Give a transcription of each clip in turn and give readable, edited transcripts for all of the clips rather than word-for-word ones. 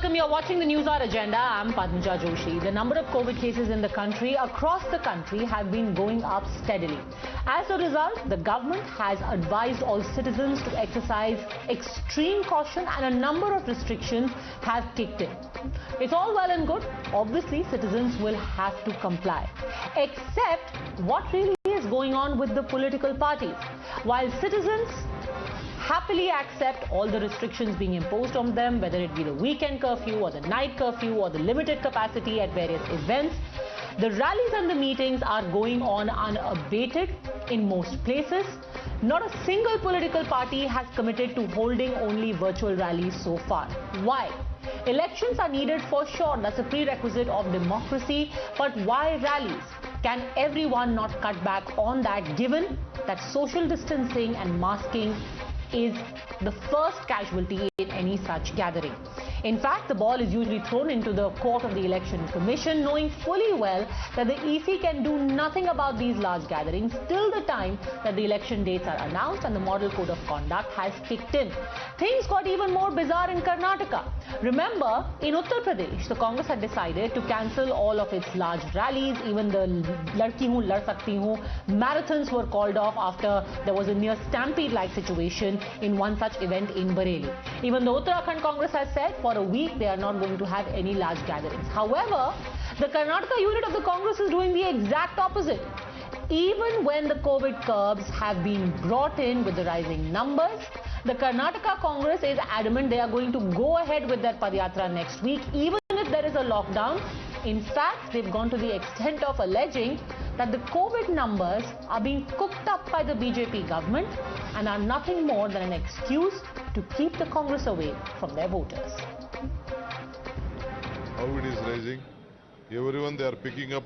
welcome. You're watching the News Hour Agenda. I'm Padmaja Joshi. The number of COVID cases in the country, across the country, have been going up steadily. As a result, the government has advised all citizens to exercise extreme caution and a number of restrictions have kicked in. It's all well and good. Obviously, citizens will have to comply. Except what really is going on with the political parties. While citizens happily accept all the restrictions being imposed on them, whether it be the weekend curfew or the night curfew or the limited capacity at various events, the rallies and the meetings are going on unabated in most places. Not a single political party has committed to holding only virtual rallies so far. Why? Elections are needed for sure, that's a prerequisite of democracy, but why rallies? Can everyone not cut back on that, given that social distancing and masking is the first casualty in any such gathering? In fact, the ball is usually thrown into the court of the Election Commission, knowing fully well that the EC can do nothing about these large gatherings till the time that the election dates are announced and the model code of conduct has kicked in. Things got even more bizarre in Karnataka. Remember, in Uttar Pradesh, the Congress had decided to cancel all of its large rallies. Even the Ladki Hoon, Lad Sakti Hoon marathons were called off after there was a near stampede-like situation in one such event in Bareilly. Even the Uttarakhand Congress has said for a week they are not going to have any large gatherings. However, the Karnataka unit of the Congress is doing the exact opposite. Even when the COVID curbs have been brought in with the rising numbers, the Karnataka Congress is adamant they are going to go ahead with their Padyatra next week, even if there is a lockdown. In fact, they've gone to the extent of alleging that the COVID numbers are being cooked up by the BJP government and are nothing more than an excuse to keep the Congress away from their voters. How it is rising, everyone they are picking up,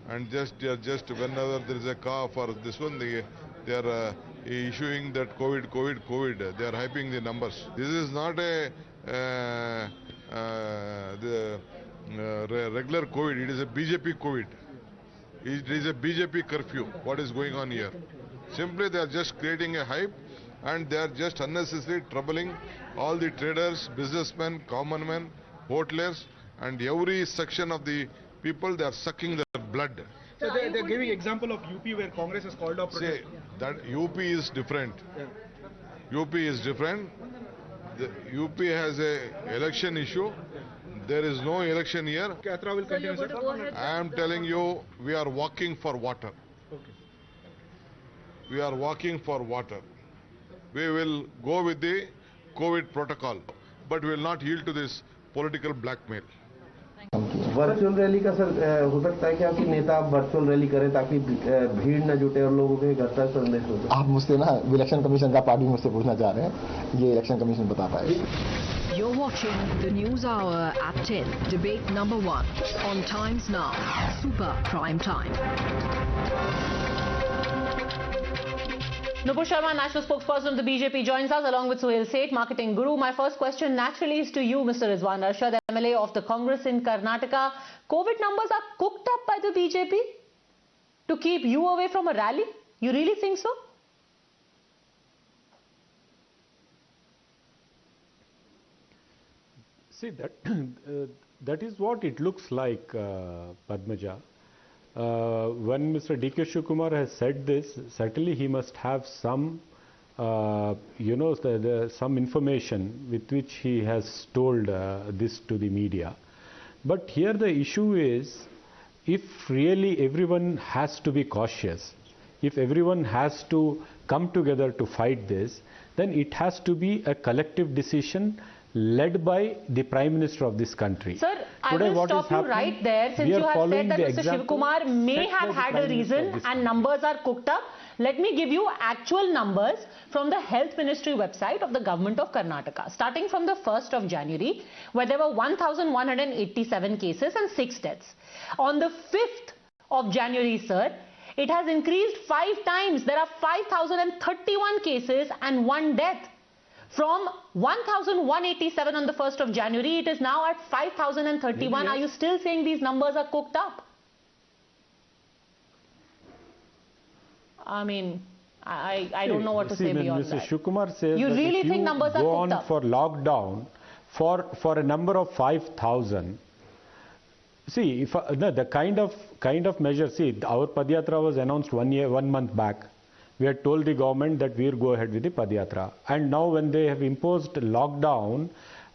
and just whenever there is a cough or this one, they are issuing that COVID. They are hyping the numbers. This is not a regular COVID. It is a BJP COVID. It is a BJP curfew. What is going on here? Simply they are just creating a hype, and they are just unnecessarily troubling all the traders, businessmen, common men, hoteliers, and every section of the people. They are sucking their blood. So they are giving example of UP where Congress has called off protest. Say that UP is different. Yeah. UP is different. The UP has a election issue. There is no election here. Yatra will continue, sir. I am telling you, we are walking for water. Okay. We are walking for water. We will go with the COVID protocol, but we will not yield to this political blackmail. Virtual rally का sir हो सकता है कि आपकी नेता आप virtual rally करें ताकि भीड़ न जुटे और लोगों के घर तक संदेश हो जाए। आप मुझसे ना इलेक्शन कमीशन का पार्टी मुझसे पूछना चाह रहे हैं, ये इलेक्शन कमीशन बता पाएगा। You're watching the News Hour at 10, debate number 1 on Times Now, Super Prime Time. Nupur Sharma, national spokesperson of the BJP, joins us along with Suhail Seth, marketing guru. My first question naturally is to you, Mr. Rizwan Arshad, MLA of the Congress in Karnataka. COVID numbers are cooked up by the BJP to keep you away from a rally? You really think so? See, that is what it looks like, Padmaja. When Mr. D.K. Shivakumar has said this, certainly he must have some, some information with which he has told this to the media. But here the issue is, if really everyone has to be cautious, if everyone has to come together to fight this, then it has to be a collective decision led by the Prime Minister of this country. Sir, I will stop you right there, since you have said that Mr. Shivakumar may have had a reason and numbers are cooked up. Let me give you actual numbers from the Health Ministry website of the Government of Karnataka. Starting from the 1st of January, where there were 1,187 cases and 6 deaths. On the 5th of January, sir, it has increased 5 times. There are 5,031 cases and 1 death. From 1,187 on the 1st of January, it is now at 5,031. Are you still saying these numbers are cooked up? I mean, I don't know what to say beyond Mr. that. Shivakumar says You that really if think you numbers are go cooked on up? for lockdown for a number of 5,000. See, if no, the kind of measure. See, our Padyatra was announced 1 month back. We had told the government that we will go ahead with the Padyatra, and now when they have imposed lockdown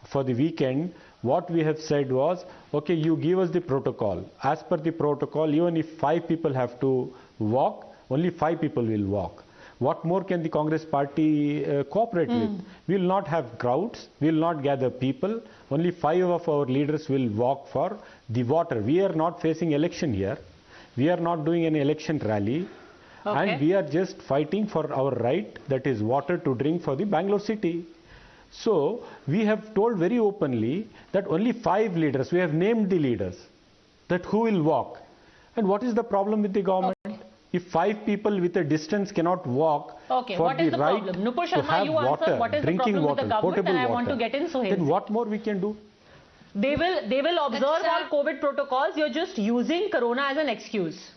for the weekend, what we have said was, okay, you give us the protocol. As per the protocol, even if 5 people have to walk, only 5 people will walk. What more can the Congress party cooperate with? We will not have crowds, we will not gather people, only 5 of our leaders will walk for the water. We are not facing election here, we are not doing any election rally, and we are just fighting for our right, that is water to drink for the Bangalore city. So we have told very openly that only 5 leaders, we have named the leaders, that who will walk. And what is the problem with the government? If 5 people with a distance cannot walk for the right to have water, drinking water, potable water, then what more we can do? They will observe all COVID protocols. You're just using Corona as an excuse.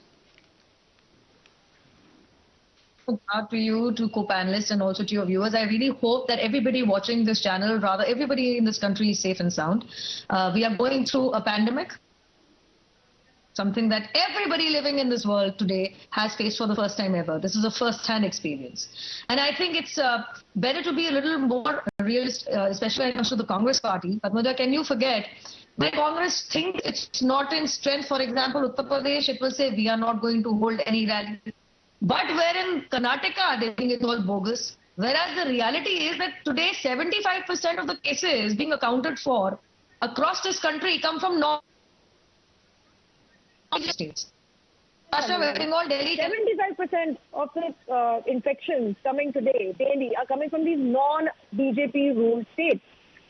Out to you, to co-panelists, and also to your viewers. I really hope that everybody watching this channel, rather everybody in this country, is safe and sound. We are going through a pandemic, something that everybody living in this world today has faced for the first time ever. This is a first-hand experience. And I think it's better to be a little more realist, especially when it comes to the Congress party. Padmaja, can you forget, when Congress thinks it's not in strength, for example, Uttar Pradesh, it will say, we are not going to hold any rally. But where in Karnataka, they think it's all bogus. Whereas the reality is that today, 75% of the cases being accounted for across this country come from North states. Bengal, Delhi, 75% of the infections coming today, daily, are coming from these non-BJP ruled states.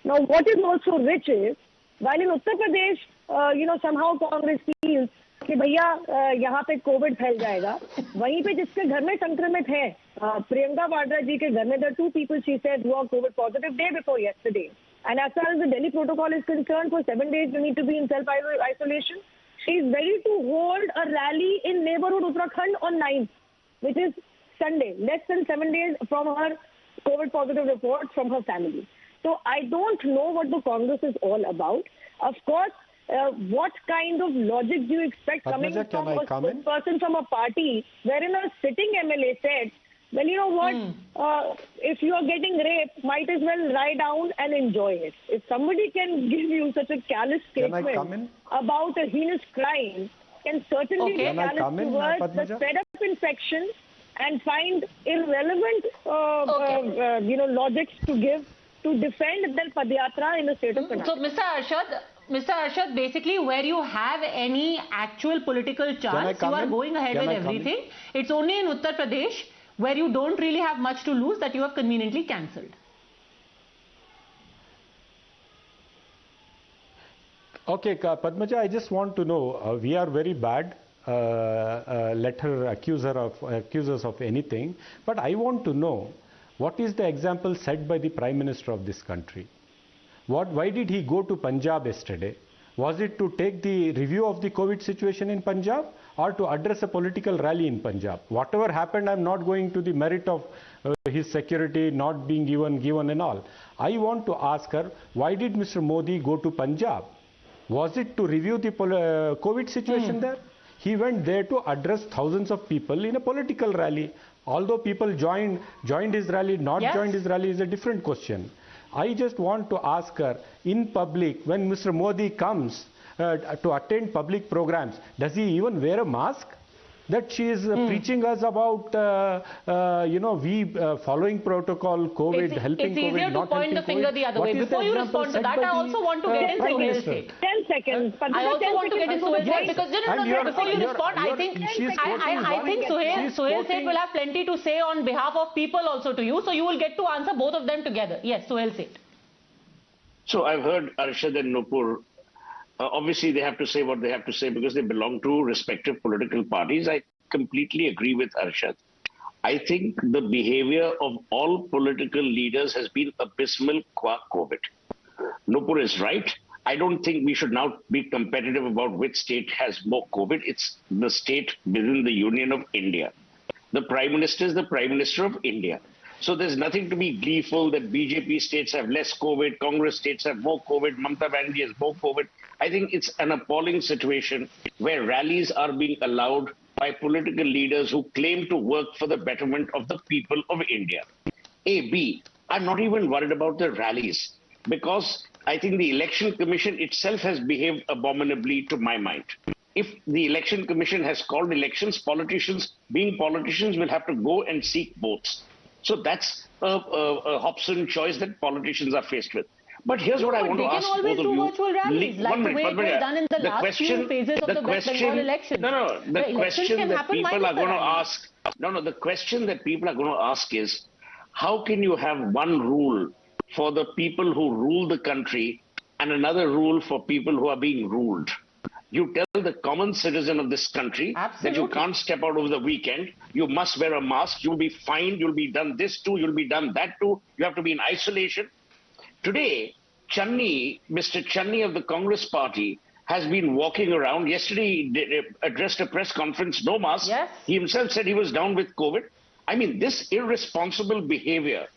Now, what is also rich is, while in Uttar Pradesh, somehow Congress feels कि भैया यहाँ पे Covid फैल जाएगा, वहीं पे जिसके घर में संक्रमित है, प्रियंका वाड्रा जी के घर में there are 2 people she said who are COVID positive day before yesterday. And as far as the Delhi protocol is concerned, for 7 days you need to be in self-isolation. She is ready to hold a rally in neighborhood Uttarakhand on 9th, which is Sunday, less than 7 days from her COVID positive report from her family. So I don't know what the Congress is all about. Of course, what kind of logic do you expect coming from a person from a party wherein a sitting MLA said, well, you know what, if you are getting raped, might as well lie down and enjoy it. If somebody can give you such a callous statement about a heinous crime, can certainly be callous towards the fed-up infection and find irrelevant logics to give to defend their Padyatra in the state of Karnataka. So, Mr. Arshad, basically where you have any actual political chance, you are going ahead with everything. It's only in Uttar Pradesh where you don't really have much to lose that you have conveniently cancelled. Okay, Padmaja, I just want to know, we are very bad. Let her accuse us of anything. But I want to know, what is the example set by the Prime Minister of this country? Why did he go to Punjab yesterday? Was it to take the review of the COVID situation in Punjab or to address a political rally in Punjab? Whatever happened, I'm not going to the merit of his security not being given and all. I want to ask her, why did Mr. Modi go to Punjab? Was it to review the COVID situation there? He went there to address thousands of people in a political rally. Although people joined his rally, joined his rally is a different question. I just want to ask her, in public, when Mr. Modi comes to attend public programs, does he even wear a mask? That she is preaching us about, we following protocol, COVID, helping COVID, not helping COVID. It's easier to point the finger the other way. Before you respond to that, I also want to get in Sohail's take. 10 seconds. I also want to get in Sohail's take because before you respond, I think Sohail's take will have plenty to say on behalf of people also to you, so you will get to answer both of them together. Yes, Sohail's take. So I've heard Arshad and Nupur. Obviously, they have to say what they have to say because they belong to respective political parties. I completely agree with Arshad. I think the behavior of all political leaders has been abysmal qua COVID. Nupur is right. I don't think we should now be competitive about which state has more COVID. It's the state within the Union of India. The Prime Minister is the Prime Minister of India. So there's nothing to be gleeful that BJP states have less COVID, Congress states have more COVID, Mamata Banerjee has more COVID. I think it's an appalling situation where rallies are being allowed by political leaders who claim to work for the betterment of the people of India. B, I'm not even worried about the rallies because I think the Election Commission itself has behaved abominably to my mind. If the Election Commission has called elections, politicians, being politicians, will have to go and seek votes. So that's a Hobson choice that politicians are faced with. But here's what I want to ask both of you. They can always do virtual rallies, like the way it was done in the last few phases of the West Bengal election. The question that people are going to ask, the question that people are going to ask is, how can you have one rule for the people who rule the country and another rule for people who are being ruled? You tell the common citizen of this country that you can't step out over the weekend. You must wear a mask. You'll be fined. You'll be done this too. You'll be done that too. You have to be in isolation. Today, Mr. Channi of the Congress party has been walking around. Yesterday, he addressed a press conference, no mask. Yes. He himself said he was down with COVID. I mean, this irresponsible behavior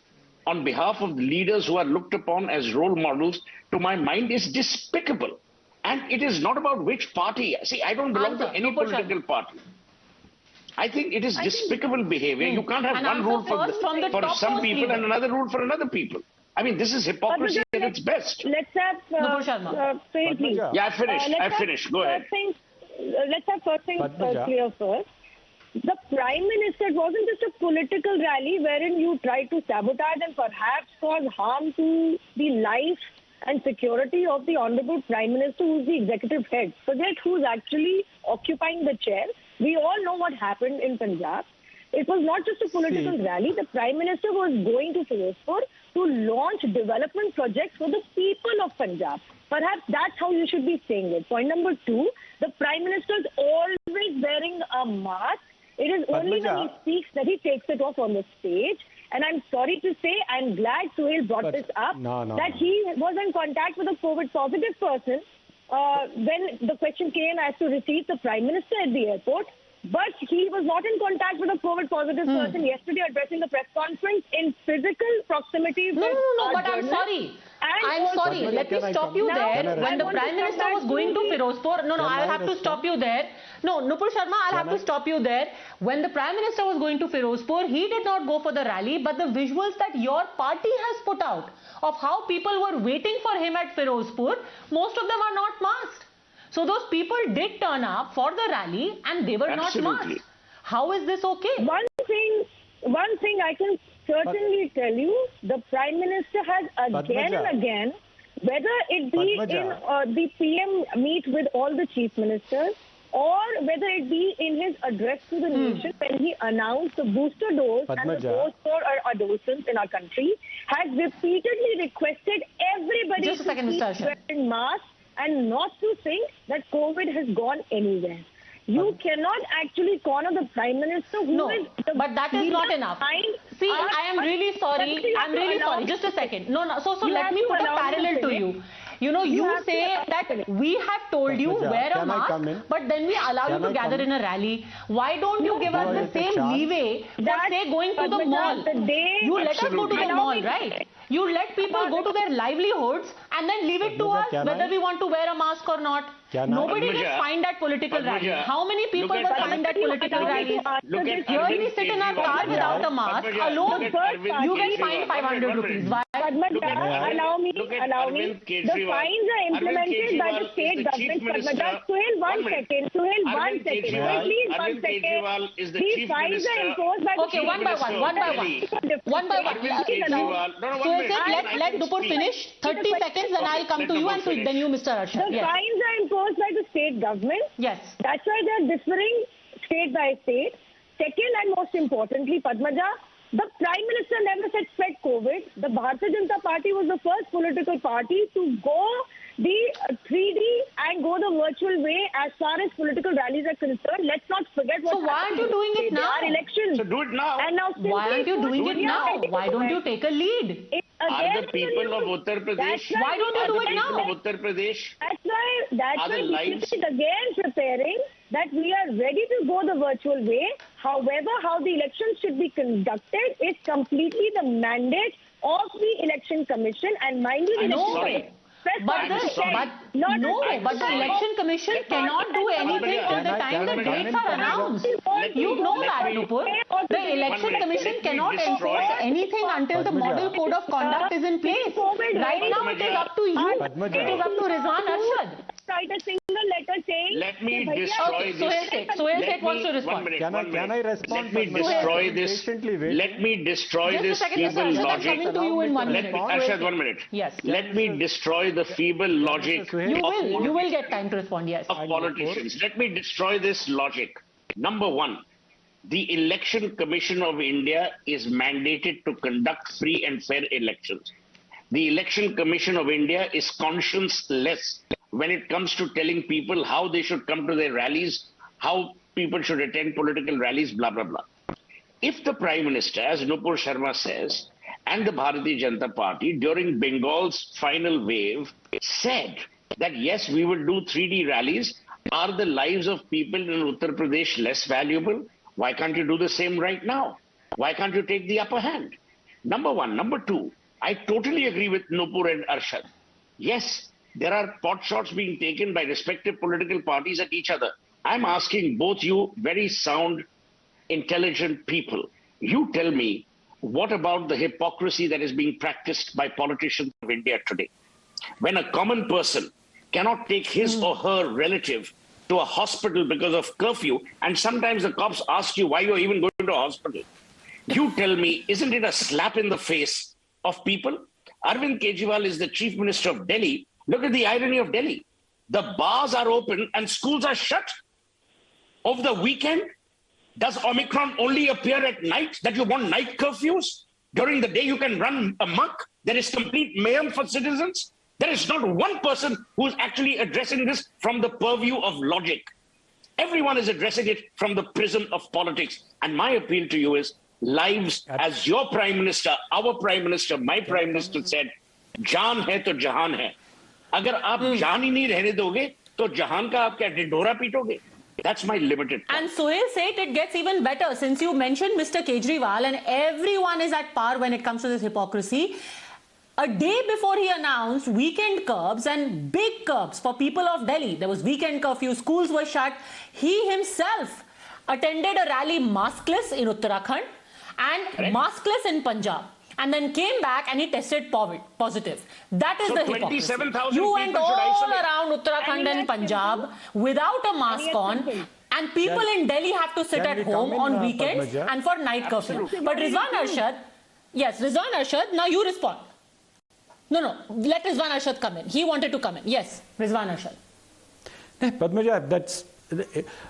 on behalf of leaders who are looked upon as role models, to my mind, is despicable. And it is not about which party. See, I don't belong to any political party. I think it is despicable behavior. You can't have one rule for some people and another rule for another people. I mean, this is hypocrisy at its best. Let's have please. Yeah, I finished. Go ahead. Let's have first things clear first. The Prime Minister, it wasn't just a political rally wherein you tried to sabotage and perhaps cause harm to the life and security of the Honorable Prime Minister, who's the executive head. Forget who's actually occupying the chair. We all know what happened in Punjab. It was not just a political rally. The Prime Minister was going to Firozpur to launch development projects for the people of Punjab. Perhaps that's how you should be saying it. Point number 2, the Prime Minister is always wearing a mask. It is only when he speaks that he takes it off on the stage. And I'm sorry to say, I'm glad Suhail brought this up, that he was in contact with a COVID positive person when the question came as to receive the Prime Minister at the airport. But he was not in contact with a COVID positive person yesterday addressing the press conference in physical proximity. No, but I'm sorry. I'm sorry. Let me stop you there. When the Prime Minister was going to Firozpur, I'll have to stop you there. No, Nupur Sharma, I'll have to stop you there. When the Prime Minister was going to Firozpur, he did not go for the rally, but the visuals that your party has put out of how people were waiting for him at Firozpur, most of them are not masked. So those people did turn up for the rally and they were not masked. How is this okay? One thing I can certainly tell you, the Prime Minister has again and again, whether it be in the PM meet with all the chief ministers or whether it be in his address to the nation when he announced the booster dose and the dose for our adolescents in our country, has repeatedly requested everybody to keep wearing masks and not to think that COVID has gone anywhere. You cannot actually corner the Prime Minister who is... but that is not enough. See, I am really sorry. I'm really sorry. Just a second. So let me put a parallel to you. You know, you say that we have told you wear a mask, but then we allow you to gather in a rally. Why don't you give us the same leeway for, say, going to the mall? You let us go to the mall, right? You let people go to their livelihoods and then leave it to us whether we want to wear a mask or not. Nobody gets fined at political rallies. How many people were fined at political rallies? Here we sit in our car without a mask. Alone, you get fined 500 rupees. Why? Padmaja, allow me. The fines are implemented by the state government. Padmaja, Suhail, one second. Please, 1 second. These fines are imposed by the state government. One by one. So let Nupur finish. 30 seconds and I'll come to you and then you, Mr. Arshad. The fines are imposed by the state government. Yes. That's why they are differing state by state. Second and most importantly, Padmaja, the Prime Minister never said spread COVID. The Bharatiya Janata Party was the first political party to go the 3D and go the virtual way as far as political rallies are concerned. Let's not forget what happened. So why aren't you doing it now? So do it now. And now why aren't you doing it now? Why don't you take a lead? Are the people of Uttar Pradesh? Why don't you do it now? Of Uttar Pradesh? That's why BJP is again preparing that we are ready to go the virtual way. However, how the elections should be conducted is completely the mandate of the Election Commission. And mind you, the Election But the Election Commission cannot do anything till the time the dates are announced. You know that, Nupur. The Election Commission cannot enforce anything until the model code of conduct is in place. Right now it is up to you. It is up to Rizwan Arshad. Write a single letter saying... Let me destroy this. Sohail Seth wants to respond. Can I respond? Let me destroy this. Let me destroy this feeble logic. I'm coming to you in 1 minute. Arshad, 1 minute. Yes. Let me destroy the feeble logic. You will get time to respond, yes. Of politicians. Let me destroy this logic. Number one, the Election Commission of India is mandated to conduct free and fair elections. The Election Commission of India is conscienceless when it comes to telling people how they should come to their rallies, how people should attend political rallies, blah, blah, blah. If the Prime Minister, as Nupur Sharma says, and the Bharatiya Janata Party during Bengal's final wave said that yes, we will do 3D rallies, are the lives of people in Uttar Pradesh less valuable? Why can't you do the same right now? Why can't you take the upper hand? Number one. Number two, I totally agree with Nupur and Arshad. Yes, there are pot shots being taken by respective political parties at each other. I'm asking both you very sound, intelligent people. You tell me, what about the hypocrisy that is being practiced by politicians of India today? When a common person cannot take his or her relative to a hospital because of curfew, and sometimes the cops ask you why you're even going to a hospital. You tell me, isn't it a slap in the face of people? Arvind Kejriwal is the Chief Minister of Delhi. Look at the irony of Delhi. The bars are open and schools are shut. Over the weekend, does Omicron only appear at night, that you want night curfews? During the day you can run amok? There is complete mayhem for citizens? There is not one person who is actually addressing this from the purview of logic. Everyone is addressing it from the prism of politics. And my appeal to you is, lives, as your Prime Minister, our Prime Minister, my Prime Minister said, jaan hai to jahan hai. अगर आप जान ही नहीं रहने दोगे तो जहान का आप क्या ढिंढोरा पीटोगे? That's my limited point. And Sohail said it gets even better since you mentioned Mr. Kejriwal, and everyone is at par when it comes to this hypocrisy. A day before he announced weekend curbs and big curbs for people of Delhi, there was weekend curfew, schools were shut. He himself attended a rally maskless in Uttarakhand and maskless in Punjab. And then came back and he tested positive. That is the hypocrisy. You went all around Uttarakhand and Punjab without a mask on, and people in Delhi have to sit at home on weekends and for night curfew. But Rizwan Arshad, yes, Rizwan Arshad, now you respond. No, let Rizwan Arshad come in. He wanted to come in. Yes, Rizwan Arshad. Padmaja, that's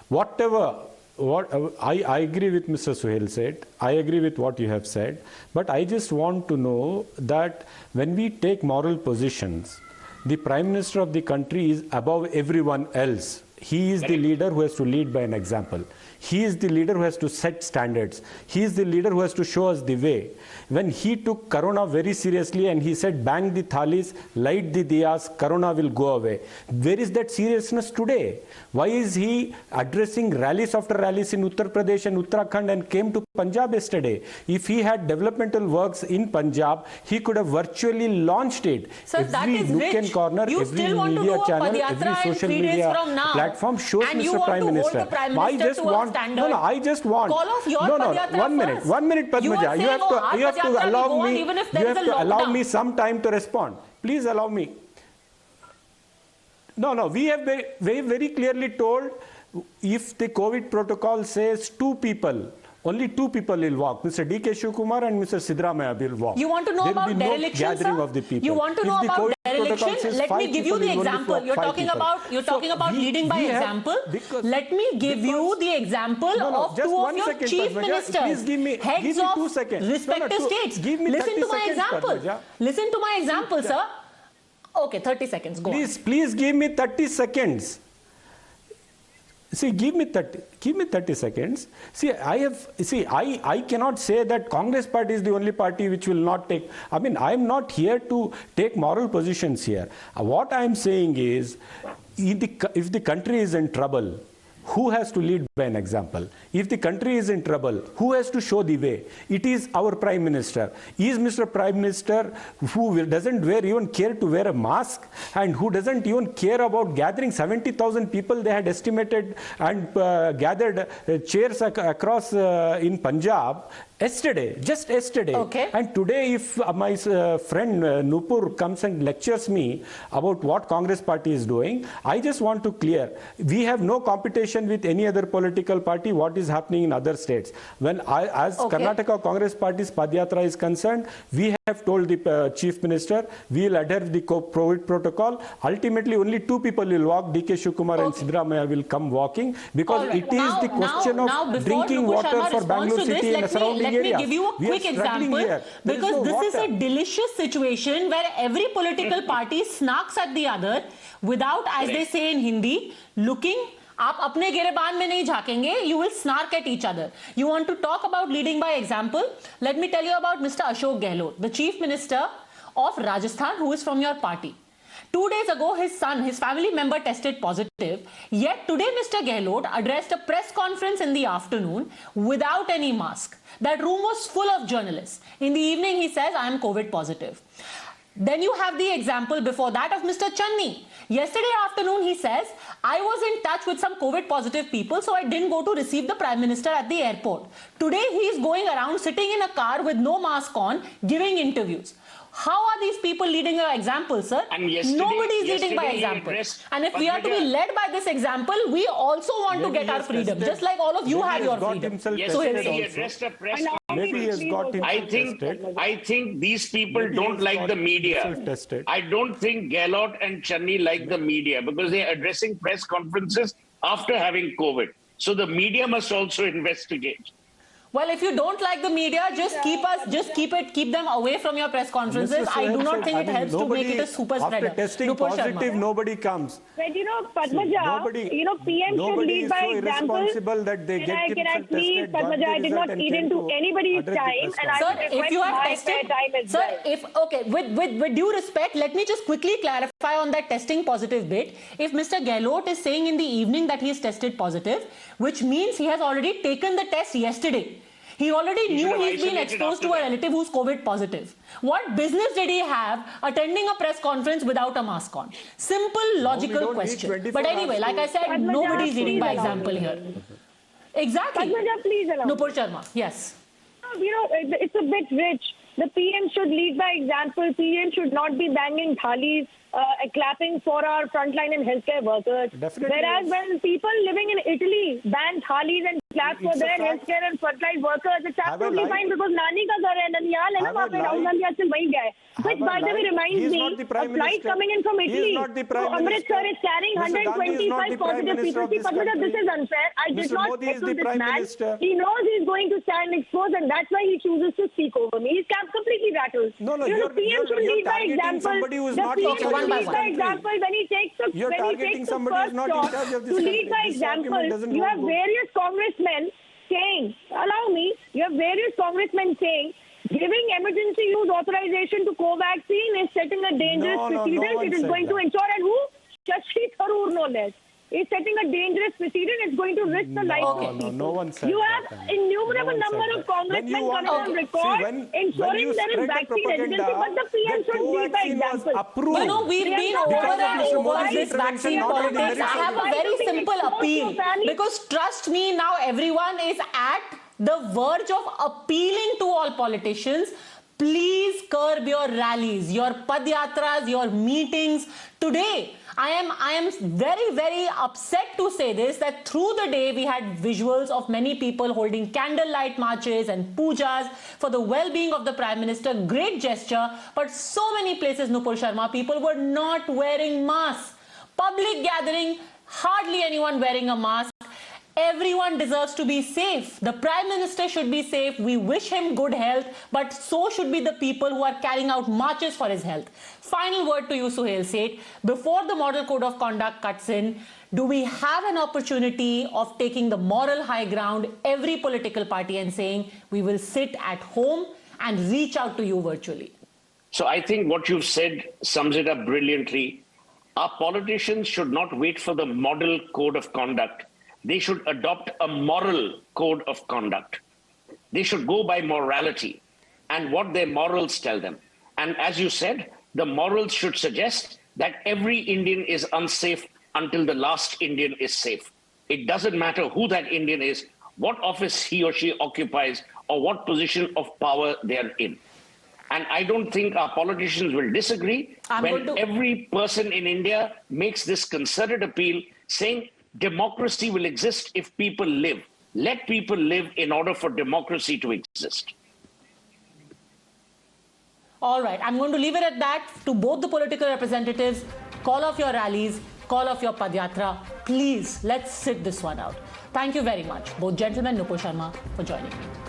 whatever. I agree with Mr. Sohail said. I agree with what you have said. But I just want to know that when we take moral positions, the Prime Minister of the country is above everyone else. He is the leader who has to lead by an example. He is the leader who has to set standards. He is the leader who has to show us the way. When he took Corona very seriously and he said, bang the thalis, light the diyas, Corona will go away. Where is that seriousness today? Why is he addressing rallies after rallies in Uttar Pradesh and Uttarakhand and came to Punjab yesterday? If he had developmental works in Punjab, he could have virtually launched it. Sir, every nook and corner, you every media channel, every social media platform shows Mr. Prime Minister. I just want I just want. Call off your 1 minute, Padmaja. You have to allow me. You have to allow me some time to respond. Please allow me. No. We have very clearly told, if the COVID protocol says 2 people, only 2 people will walk. Mr. D.K. Shivkumar and Mr. Siddaramaiah will walk. You want to know about dereliction, sir? Of the people. You want to know about dereliction? Let me give you the example. You're talking about leading by example. Let me give you the example of 2 of your chief ministers, heads of respective states. Listen to my example. Listen to my example, sir. Okay, 30 seconds. Go on. Please give me 30 seconds. See, give me 30 seconds. See, I cannot say that Congress party is the only party which will not take. I mean, I am not here to take moral positions here. What I am saying is, if the country is in trouble, who has to lead by an example? If the country is in trouble, who has to show the way? It is our Prime Minister. Is Mr. Prime Minister who doesn't even care to wear a mask and who doesn't even care about gathering 70,000 people they had estimated and gathered chairs across in Punjab just yesterday. Okay. And today if my friend Nupur comes and lectures me about what Congress party is doing, I just want to clear, we have no competition with any other political party what is happening in other states. As Karnataka Congress Party's Padyatra is concerned, we have told the Chief Minister, we will adhere the COVID protocol. Ultimately, only two people will walk, DK Shivkumar and Siddaramaiah will come walking, because it is the question of drinking water for Bangalore city and surrounding areas. Let me give you a quick example, because this is a delicious situation where every political party snarks at the other without, as they say in Hindi, looking. आप अपने गिरेबान में नहीं झाकेंगे. You will snark at each other. You want to talk about leading by example? Let me tell you about Mr. Ashok Gehlot, the Chief Minister of Rajasthan, who is from your party. 2 days ago, his son, his family member tested positive. Yet today, Mr. Gehlot addressed a press conference in the afternoon without any mask. That room was full of journalists. In the evening, he says, I am COVID positive. Then you have the example before that of Mr. Channi. Yesterday afternoon, he says, I was in touch with some COVID positive people, so I didn't go to receive the Prime Minister at the airport. Today, he is going around sitting in a car with no mask on, giving interviews. How are these people leading an example, sir? Nobody is leading by example. And if we are to be led by this example, we also want to get our freedom, just like all of you have your freedom. He addressed a press conference. I think these people don't like the media. I don't think Gehlot and Channi like the media, because they are addressing press conferences after having COVID. So the media must also investigate. Well, if you don't like the media, keep them away from your press conferences. I do not think it helps to make it a super spreader. After testing positive, nobody comes. But Padmaja, PM should lead by example. Irresponsible that they get Can I please, Padmaja, I did not eat into anybody's time, and I sir, if you have tested, with due respect, let me just quickly clarify on that testing positive bit. If Mr. Gehlot is saying in the evening that he is tested positive, which means he has already taken the test yesterday. He already knew he's been exposed to a relative who's COVID positive. What business did he have attending a press conference without a mask on? Simple, logical question. But anyway, like I said, nobody's leading by example here. Exactly. Padmaja, please allow. Nupur Sharma, yes. It's a bit rich. The PM should lead by example. PM should not be banging thalis, clapping for our frontline and healthcare workers. Definitely. Whereas when people living in Italy ban thalis and clap for their healthcare and frontline workers, it's absolutely fine, because Nani ka ghar hai, Naniyal hai na, wahan pe Rahul Gandhi aajkal wahi gaya. Which, by the way, reminds me, a flight coming in from Italy to Amritsar is carrying 125 positive people. See, Padmaja, this is unfair. I did not heckle this man. He knows he's going to stand exposed, and that's why he chooses to speak over me. He's completely rattled. The PM should lead by example. Somebody who is The not PM in should charge of lead this by country. example when he takes the first stop to lead by example. You have various congressmen saying, allow me, you have various congressmen saying, giving emergency use authorization to Covaxin is setting a dangerous precedent. It is going to ensure, and who? Shashi Tharoor, no less. Is setting a dangerous precedent. It's going to risk the life of people. No one said you have innumerable number of congressmen coming on record ensuring there is vaccine hesitancy, but the PM should lead by example. We've been over and over this vaccine politics. I have a very simple appeal, because trust me, now everyone is at the verge of appealing to all politicians. Please curb your rallies, your padyatras, your meetings. Today, I am very, very upset to say this, that through the day we had visuals of many people holding candlelight marches and pujas for the well-being of the Prime Minister. Great gesture. But so many places, Nupur Sharma, people were not wearing masks. Public gathering, hardly anyone wearing a mask. Everyone deserves to be safe. The Prime Minister should be safe. We wish him good health, but so should be the people who are carrying out marches for his health. Final word to you, Suhail Seth. Before the Model Code of Conduct cuts in, do we have an opportunity of taking the moral high ground, every political party, and saying we will sit at home and reach out to you virtually? So I think what you've said sums it up brilliantly. Our politicians should not wait for the Model Code of Conduct. they should adopt a moral code of conduct. They should go by morality and what their morals tell them. And as you said, the morals should suggest that every Indian is unsafe until the last Indian is safe. It doesn't matter who that Indian is, what office he or she occupies, or what position of power they are in. And I don't think our politicians will disagree when every person in India makes this concerted appeal saying democracy will exist if people live. Let people live in order for democracy to exist. All right, I'm going to leave it at that. To both the political representatives, call off your rallies, call off your Padyatra. Please, let's sit this one out. Thank you very much, both gentlemen, Nupur Sharma, for joining me.